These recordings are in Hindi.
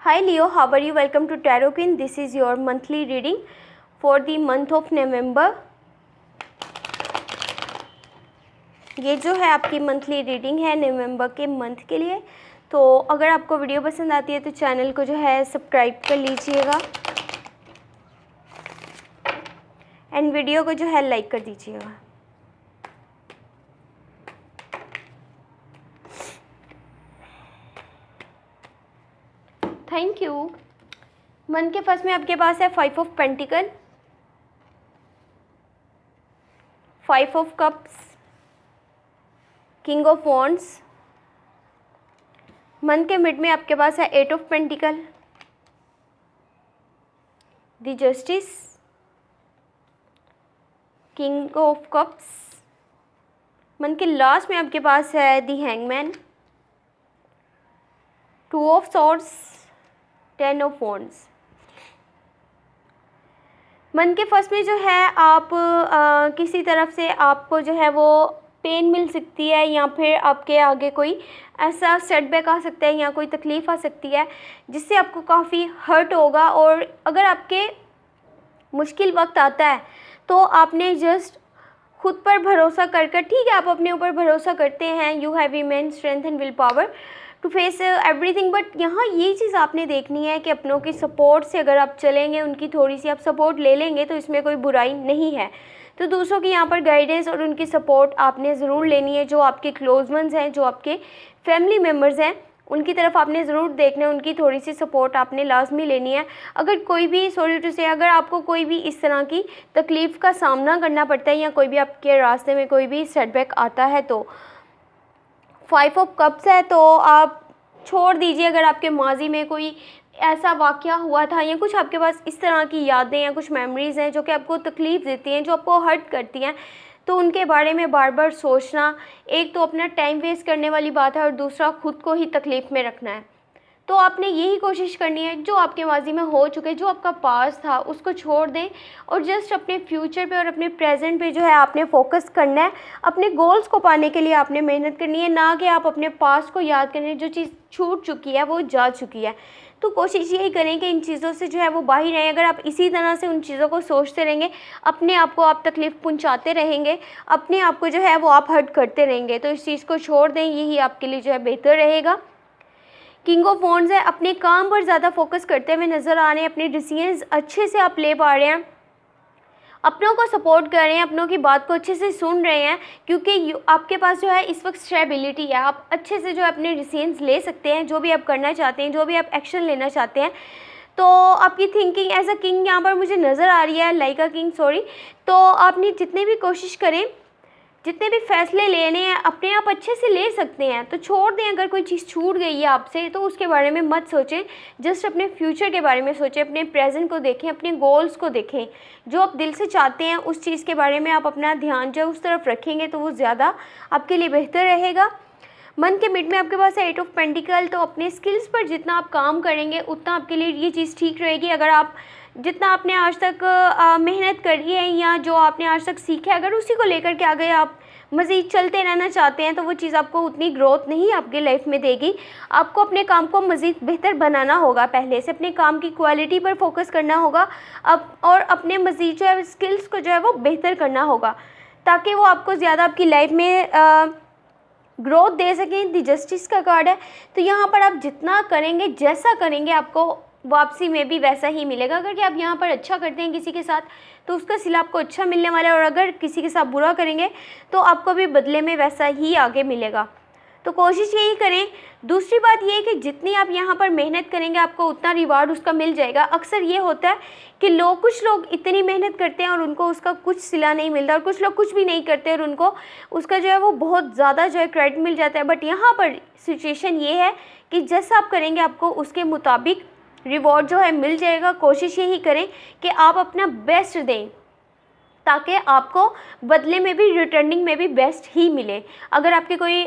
Hi Leo, how are you? Welcome to Tarot Queen. This is your monthly reading for the month of November. ये जो है आपकी मंथली रीडिंग है नवंबर के मंथ के लिए। तो अगर आपको वीडियो पसंद आती है तो चैनल को जो है सब्सक्राइब कर लीजिएगा एंड वीडियो को जो है लाइक कर दीजिएगा। Thank you. मंथ के फर्स्ट में आपके पास है 5 of pentacle, 5 of cups, king of wands. Month के मिड में आपके पास है 8 of pentacle, the justice, king of cups. Month के लास्ट में आपके पास है the hangman, 2 of swords, 10 of wands. Month के फर्स्ट में जो है आप किसी तरफ से आपको जो है वो पेन मिल सकती है या फिर आपके आगे कोई ऐसा सेटबैक आ सकता है या कोई तकलीफ़ आ सकती है जिससे आपको काफ़ी हर्ट होगा। और अगर आपके मुश्किल वक्त आता है तो आपने जस्ट खुद पर भरोसा कर ठीक है, आप अपने ऊपर भरोसा करते हैं, you have immense strength and will power to face everything. But यहाँ ये चीज़ आपने देखनी है कि अपनों की सपोर्ट से अगर आप चलेंगे, उनकी थोड़ी सी आप सपोर्ट ले लेंगे तो इसमें कोई बुराई नहीं है। तो दूसरों की यहाँ पर गाइडेंस और उनकी सपोर्ट आपने ज़रूर लेनी है। जो आपके क्लोज वंस हैं, जो आपके फैमिली मेम्बर्स हैं, उनकी तरफ आपने ज़रूर देखना है, उनकी थोड़ी सी सपोर्ट आपने लाजमी लेनी है। अगर कोई भी सॉरी टू से अगर आपको कोई भी इस तरह की तकलीफ़ का सामना करना पड़ता है या कोई भी आपके रास्ते में कोई भी सेटबैक आता है तो 5 ऑफ कप्स है तो आप छोड़ दीजिए। अगर आपके माजी में कोई ऐसा वाक़या हुआ था या कुछ आपके पास इस तरह की यादें या कुछ मेमोरीज़ हैं जो कि आपको तकलीफ़ देती हैं, जो आपको हर्ट करती हैं, तो उनके बारे में बार बार सोचना एक तो अपना टाइम वेस्ट करने वाली बात है और दूसरा खुद को ही तकलीफ़ में रखना है। तो आपने यही कोशिश करनी है जो आपके माजी में हो चुके, जो आपका पास था उसको छोड़ दें और जस्ट अपने फ्यूचर पे और अपने प्रेजेंट पे जो है आपने फोकस करना है। अपने गोल्स को पाने के लिए आपने मेहनत करनी है, ना कि आप अपने पास को याद करें। जो चीज़ छूट चुकी है वो जा चुकी है। तो कोशिश यही करें कि इन चीज़ों से जो है वो बाहर रहें। अगर आप इसी तरह से उन चीज़ों को सोचते रहेंगे, अपने आप को आप तकलीफ़ पहुंचाते रहेंगे, अपने आप को जो है वो आप हर्ट करते रहेंगे, तो इस चीज़ को छोड़ दें, यही आपके लिए जो है बेहतर रहेगा। किंग ऑफ वॉन्ड्स है, अपने काम पर ज़्यादा फोकस करते हुए नज़र आ रहे हैं, अपने डिसीजंस अच्छे से आप ले पा रहे हैं, अपनों को सपोर्ट कर रहे हैं, अपनों की बात को अच्छे से सुन रहे हैं, क्योंकि आपके पास जो है इस वक्त स्टेबिलिटी है। आप अच्छे से जो है अपने डिसीजंस ले सकते हैं, जो भी आप करना चाहते हैं, जो भी आप एक्शन लेना चाहते हैं। तो आपकी थिंकिंग एज अ किंग यहाँ पर मुझे नज़र आ रही है, लाइक अ किंग सॉरी। तो आपने जितने भी कोशिश करें, जितने भी फैसले लेने हैं अपने आप अच्छे से ले सकते हैं। तो छोड़ दें, अगर कोई चीज़ छूट गई है आपसे तो उसके बारे में मत सोचें, जस्ट अपने फ्यूचर के बारे में सोचें, अपने प्रेजेंट को देखें, अपने गोल्स को देखें। जो आप दिल से चाहते हैं उस चीज़ के बारे में आप अपना ध्यान जो उस तरफ रखेंगे तो वो ज़्यादा आपके लिए बेहतर रहेगा। मंथ के मिड में आपके पास है 8 ऑफ पेंटिकल। तो अपने स्किल्स पर जितना आप काम करेंगे उतना आपके लिए ये चीज़ ठीक रहेगी। अगर आप जितना आपने आज तक मेहनत करी है या जो आपने आज तक सीखा है, अगर उसी को लेकर के आगे आप मज़ीद चलते रहना चाहते हैं तो वो चीज़ आपको उतनी ग्रोथ नहीं आपकी लाइफ में देगी। आपको अपने काम को मज़ीद बेहतर बनाना होगा, पहले से अपने काम की क्वालिटी पर फोकस करना होगा अब, और अपने मज़ीद जो है स्किल्स को जो है वो बेहतर करना होगा ताकि वो आपको ज़्यादा आपकी लाइफ में ग्रोथ दे सकें। द जस्टिस का कार्ड है, तो यहाँ पर आप जितना करेंगे, जैसा करेंगे, आपको वापसी में भी वैसा ही मिलेगा। अगर आप यहाँ पर अच्छा करते हैं किसी के साथ तो उसका सिला आपको अच्छा मिलने वाला है, और अगर किसी के साथ बुरा करेंगे तो आपको भी बदले में वैसा ही आगे मिलेगा। तो कोशिश यही करें। दूसरी बात ये है कि जितनी आप यहाँ पर मेहनत करेंगे आपको उतना रिवार्ड उसका मिल जाएगा। अक्सर ये होता है कि कुछ लोग इतनी मेहनत करते हैं और उनको उसका कुछ सिला नहीं मिलता, और कुछ लोग कुछ भी नहीं करते और उनको उसका जो है वो बहुत ज़्यादा जो है क्रेडिट मिल जाता है। बट यहाँ पर सिचुएशन ये है कि जैसा आप करेंगे आपको उसके मुताबिक रिवॉर्ड जो है मिल जाएगा। कोशिश यही करें कि आप अपना बेस्ट दें ताकि आपको बदले में भी, रिटर्निंग में भी बेस्ट ही मिले। अगर आपके कोई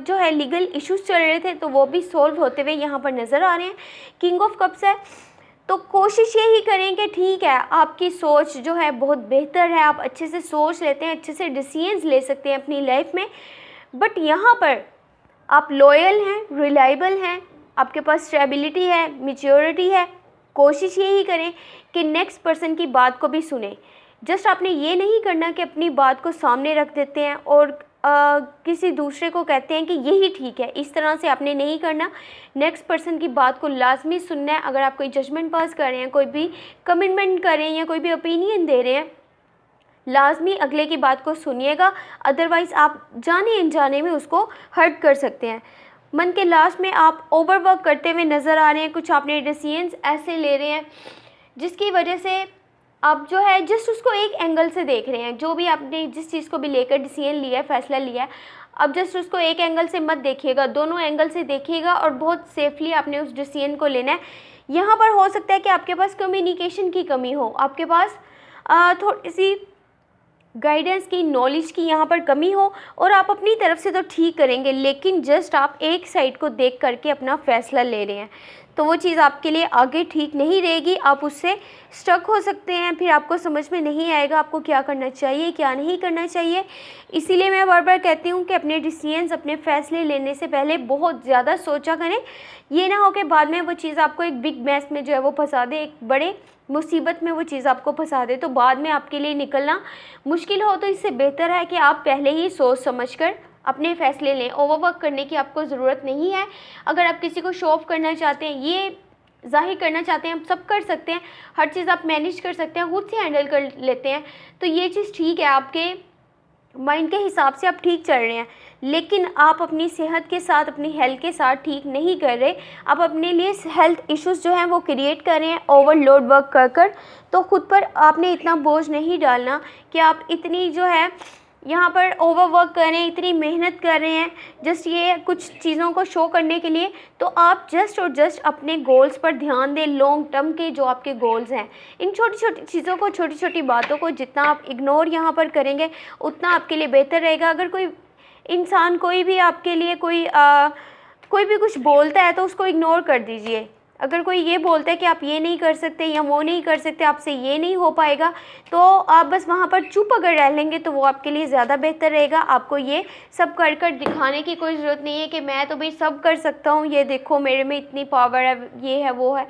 जो है लीगल इश्यूज चल रहे थे तो वो भी सॉल्व होते हुए यहाँ पर नज़र आ रहे हैं। किंग ऑफ कप्स है, तो कोशिश यही करें कि ठीक है, आपकी सोच जो है बहुत बेहतर है, आप अच्छे से सोच लेते हैं, अच्छे से डिसीजंस ले सकते हैं अपनी लाइफ में। बट यहाँ पर आप लॉयल हैं, रिलायबल हैं, आपके पास स्टेबिलिटी है, मैच्योरिटी है, कोशिश यही करें कि नेक्स्ट पर्सन की बात को भी सुने। जस्ट आपने ये नहीं करना कि अपनी बात को सामने रख देते हैं और किसी दूसरे को कहते हैं कि यही ठीक है। इस तरह से आपने नहीं करना। नेक्स्ट पर्सन की बात को लाजमी सुनना है। अगर आप कोई जजमेंट पास कर रहे हैं, कोई भी कमिटमेंट कर रहे हैं या कोई भी ओपिनियन दे रहे हैं, लाजमी अगले की बात को सुनिएगा, अदरवाइज़ आप जाने अनजाने में उसको हर्ट कर सकते हैं। मंथ के लास्ट में आप ओवरवर्क करते हुए नज़र आ रहे हैं, कुछ आपने डिसीजंस ऐसे ले रहे हैं जिसकी वजह से आप जो है जस्ट उसको एक एंगल से देख रहे हैं। जो भी आपने जिस चीज़ को भी लेकर डिसीजन लिया है, फैसला लिया है, अब जस्ट उसको एक एंगल से मत देखिएगा, दोनों एंगल से देखिएगा और बहुत सेफली आपने उस डिसीजन को लेना है। यहाँ पर हो सकता है कि आपके पास कम्युनिकेशन की कमी हो, आपके पास थोड़ी सी गाइडेंस की, नॉलेज की यहाँ पर कमी हो और आप अपनी तरफ से तो ठीक करेंगे, लेकिन जस्ट आप एक साइड को देख करके अपना फ़ैसला ले रहे हैं, तो वो चीज़ आपके लिए आगे ठीक नहीं रहेगी। आप उससे स्टक हो सकते हैं, फिर आपको समझ में नहीं आएगा आपको क्या करना चाहिए, क्या नहीं करना चाहिए। इसीलिए मैं बार बार कहती हूँ कि अपने डिसीजंस, अपने फ़ैसले लेने से पहले बहुत ज़्यादा सोचा करें। ये ना हो कि बाद में वो चीज़ आपको एक बिग मैस में जो है वो फंसा दे, एक बड़े मुसीबत में वो चीज़ आपको फंसा दे, तो बाद में आपके लिए निकलना मुश्किल हो। तो इससे बेहतर है कि आप पहले ही सोच समझ कर अपने फ़ैसले लें। ओवरवर्क करने की आपको ज़रूरत नहीं है। अगर आप किसी को शो ऑफ करना चाहते हैं, ये ज़ाहिर करना चाहते हैं, आप सब कर सकते हैं, हर चीज़ आप मैनेज कर सकते हैं, खुद से हैंडल कर लेते हैं, तो ये चीज़ ठीक है, आपके माइंड के हिसाब से आप ठीक चल रहे हैं। लेकिन आप अपनी सेहत के साथ, अपनी हेल्थ के साथ ठीक नहीं कर रहे। आप अपने लिए हेल्थ इश्यूज़ जो हैं वो क्रिएट कर रहे हैं ओवरलोड वर्क कर कर। तो खुद पर आपने इतना बोझ नहीं डालना कि आप इतनी जो है यहाँ पर ओवरवर्क कर रहे हैं, इतनी मेहनत कर रहे हैं जस्ट ये कुछ चीज़ों को शो करने के लिए। तो आप जस्ट और जस्ट अपने गोल्स पर ध्यान दें, लॉन्ग टर्म के जो आपके गोल्स हैं। इन छोटी छोटी चीज़ों को, छोटी छोटी बातों को जितना आप इग्नोर यहाँ पर करेंगे उतना आपके लिए बेहतर रहेगा। अगर कोई इंसान, कोई भी आपके लिए कोई भी कुछ बोलता है तो उसको इग्नोर कर दीजिए। अगर कोई ये बोलता है कि आप ये नहीं कर सकते या वो नहीं कर सकते, आपसे ये नहीं हो पाएगा, तो आप बस वहाँ पर चुप अगर रह लेंगे तो वो आपके लिए ज़्यादा बेहतर रहेगा। आपको ये सब कर कर दिखाने की कोई ज़रूरत नहीं है कि मैं तो भाई सब कर सकता हूँ, ये देखो मेरे में इतनी पावर है, ये है वो है।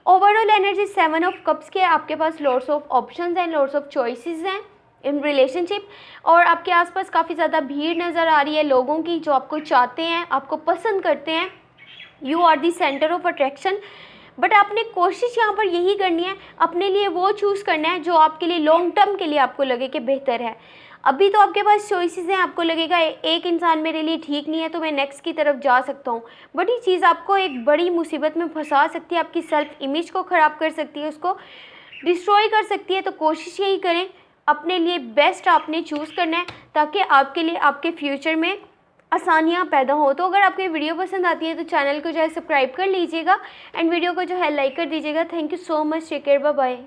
ओवरऑल एनर्जी 7 ऑफ कप्स के, आपके पास लॉट्स ऑफ ऑप्शंस हैं, लॉट्स ऑफ चॉइसेस हैं इन रिलेशनशिप, और आपके आसपास काफ़ी ज़्यादा भीड़ नज़र आ रही है लोगों की जो आपको चाहते हैं, आपको पसंद करते हैं। You are the centre of attraction. But आपने कोशिश यहाँ पर यही करनी है, अपने लिए वो चूज़ करना है जो आपके लिए लॉन्ग टर्म के लिए आपको लगे कि बेहतर है। अभी तो आपके पास चॉइसेस हैं, आपको लगेगा एक इंसान मेरे लिए ठीक नहीं है तो मैं नेक्स्ट की तरफ जा सकता हूँ, बट ये चीज़ आपको एक बड़ी मुसीबत में फंसा सकती है, आपकी सेल्फ इमेज को ख़राब कर सकती है, उसको डिस्ट्रॉय कर सकती है। तो कोशिश यही करें, अपने लिए बेस्ट आपने चूज़ करना है ताकि आपके लिए आपके फ्यूचर में आसानियाँ पैदा हो। तो अगर आपको ये वीडियो पसंद आती है तो चैनल को जो है सब्सक्राइब कर लीजिएगा एंड वीडियो को जो है लाइक कर दीजिएगा। Thank you so much, take care, bye bye.